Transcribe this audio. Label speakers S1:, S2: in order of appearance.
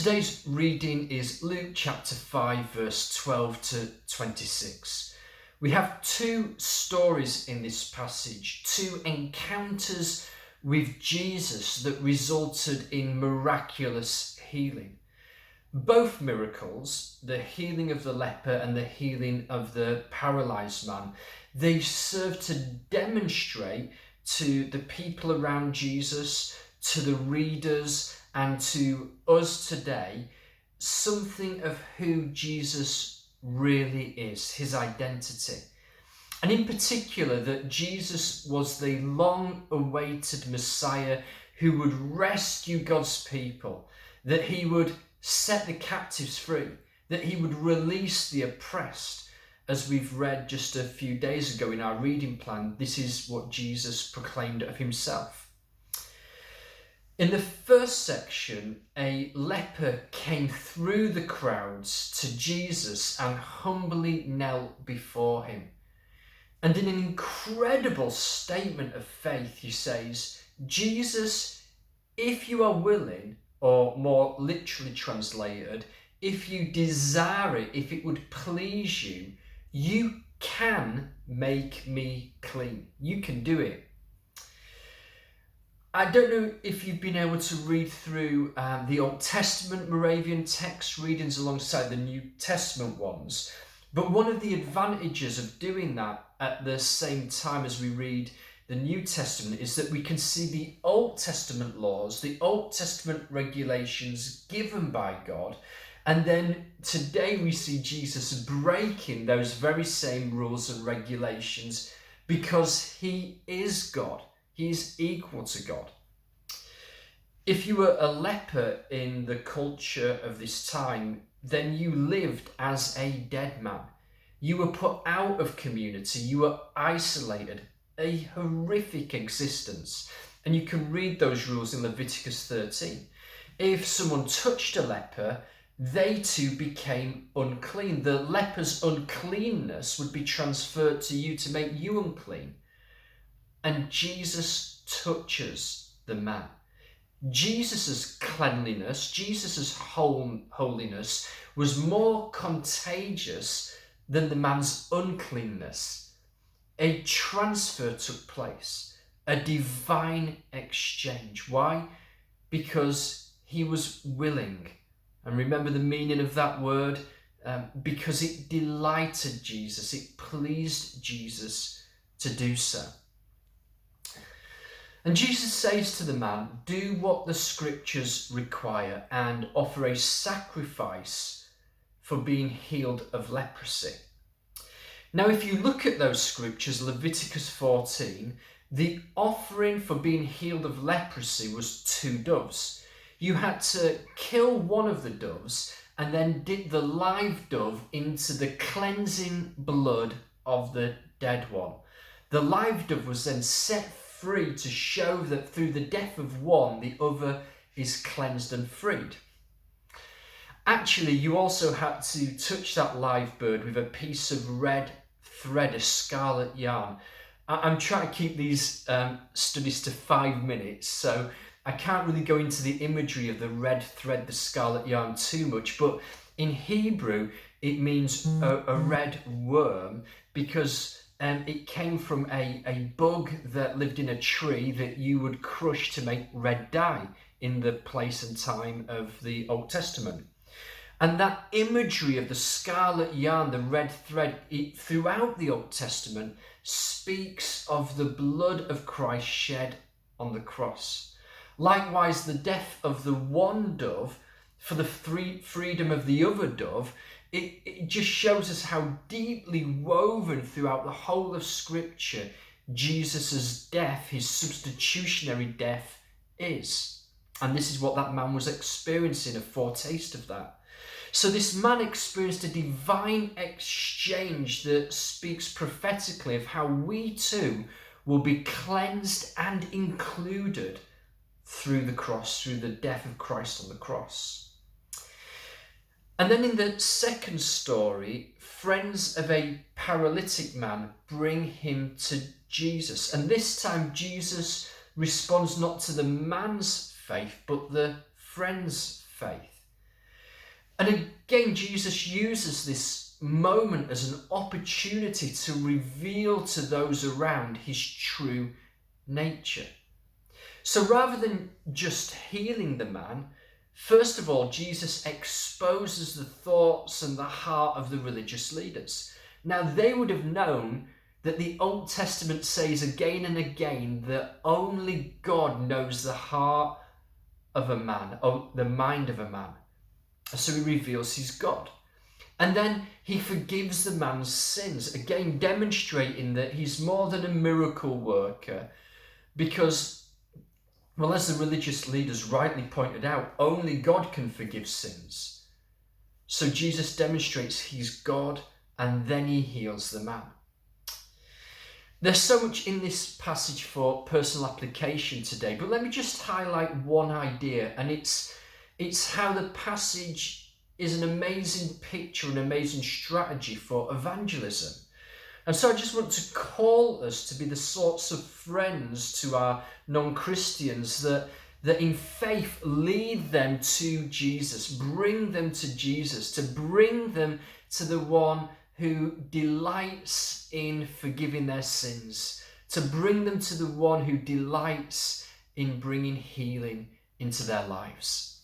S1: Today's reading is Luke chapter 5 verse 12 to 26. We have two stories in this passage, two encounters with Jesus that resulted in miraculous healing. Both miracles, the healing of the leper and the healing of the paralyzed man, they serve to demonstrate to the people around Jesus, to the readers, and to us today, something of who Jesus really is, his identity. And in particular, that Jesus was the long-awaited Messiah who would rescue God's people, that he would set the captives free, that he would release the oppressed. As we've read just a few days ago in our reading plan, this is what Jesus proclaimed of himself. In the first section, a leper came through the crowds to Jesus and humbly knelt before him. And in an incredible statement of faith, he says, "Jesus, if you are willing," or more literally translated, "if you desire it, if it would please you, you can make me clean. You can do it." I don't know if you've been able to read through the Old Testament Moravian text readings alongside the New Testament ones, but one of the advantages of doing that at the same time as we read the New Testament is that we can see the Old Testament laws, the Old Testament regulations given by God, and then today we see Jesus breaking those very same rules and regulations because he is God. He is equal to God. If you were a leper in the culture of this time, then you lived as a dead man. You were put out of community. You were isolated, a horrific existence. And you can read those rules in Leviticus 13. If someone touched a leper, they too became unclean. The leper's uncleanness would be transferred to you to make you unclean. And Jesus touches the man. Jesus's cleanliness, Jesus's holiness was more contagious than the man's uncleanness. A transfer took place, a divine exchange. Why? Because he was willing. And remember the meaning of that word? Because it delighted Jesus, it pleased Jesus to do so. And Jesus says to the man, "Do what the scriptures require and offer a sacrifice for being healed of leprosy." Now, if you look at those scriptures, Leviticus 14, the offering for being healed of leprosy was 2 doves. You had to kill one of the doves and then dip the live dove into the cleansing blood of the dead one. The live dove was then set free to show that through the death of one, the other is cleansed and freed. Actually, you also had to touch that live bird with a piece of red thread, a scarlet yarn. I'm trying to keep these studies to 5 minutes, so I can't really go into the imagery of the red thread, the scarlet yarn too much, but in Hebrew, it means a red worm because it came from a bug that lived in a tree that you would crush to make red dye in the place and time of the Old Testament. And that imagery of the scarlet yarn, the red thread, throughout the Old Testament speaks of the blood of Christ shed on the cross. Likewise, the death of the one dove for the freedom of the other dove, it just shows us how deeply woven throughout the whole of Scripture Jesus' death, his substitutionary death, is. And this is what that man was experiencing, a foretaste of that. So this man experienced a divine exchange that speaks prophetically of how we too will be cleansed and included through the cross, through the death of Christ on the cross. And then in the second story, friends of a paralytic man bring him to Jesus. And this time Jesus responds not to the man's faith, but the friend's faith. And again, Jesus uses this moment as an opportunity to reveal to those around his true nature. So rather than just healing the man, first of all, Jesus exposes the thoughts and the heart of the religious leaders. Now, they would have known that the Old Testament says again and again that only God knows the heart of a man, or the mind of a man. So he reveals he's God. And then he forgives the man's sins, again demonstrating that he's more than a miracle worker, because, well, as the religious leaders rightly pointed out, only God can forgive sins. So Jesus demonstrates he's God, and then he heals the man. There's so much in this passage for personal application today, but let me just highlight one idea, and it's how the passage is an amazing picture, an amazing strategy for evangelism. And so I just want to call us to be the sorts of friends to our non-Christians that in faith lead them to Jesus, bring them to Jesus, to bring them to the one who delights in forgiving their sins, to bring them to the one who delights in bringing healing into their lives.